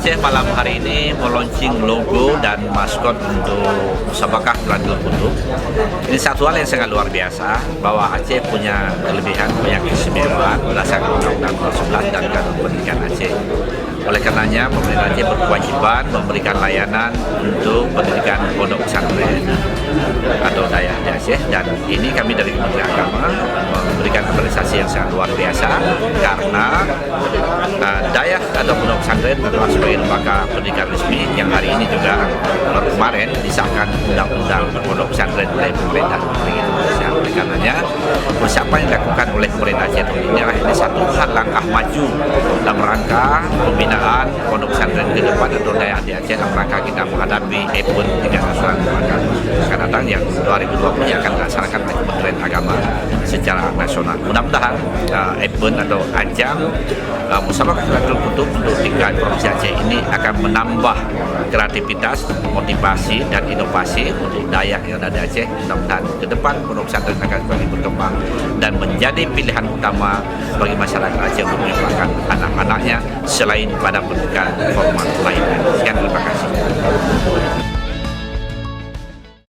Aceh malam hari ini meluncing logo dan maskot untuk Musabakah Pelandul Kutub. Ini satu hal yang sangat luar biasa, bahwa Aceh punya kelebihan, punya keistimewaan berdasarkan Undang-Undang 11 dan Kanun Pendidikan Aceh. Oleh karenanya, pemerintah Aceh berkewajiban memberikan layanan untuk pendidikan pondok pesantren atau dayak di Aceh, dan ini kami dari Kementerian Agama memberikan apresiasi yang sangat luar biasa karena dayak atau pondok pesantren adalah sebagai lembaga pendidikan resmi yang hari ini juga kemarin disahkan undang-undang pondok pesantren oleh pemerintah Indonesia. Oleh karenanya, persiapan yang dilakukan oleh pemerintah Aceh ini satu hal langkah maju dalam rangka pembinaan pondok pesantren ke depan atau dayak di Aceh dalam rangka kita menghadapi event tingkat nasional akan datang yang 2020 yang akan dilaksanakan oleh Kementerian Agama secara nasional. Mudah-mudahan event atau ajang Musabakah Pelandul Kutub untuk tingkat Provinsi Aceh ini akan menambah kreativitas, motivasi, dan inovasi untuk dayak yang ada di Aceh. Mudah-mudahan ke depan pondok pesantren akan semakin berkembang dan menjadi pilihan utama bagi masyarakat Aceh untuk menyekolahkan anak-anaknya selain pada pendidikan formal lainnya. Sekian, terima kasih.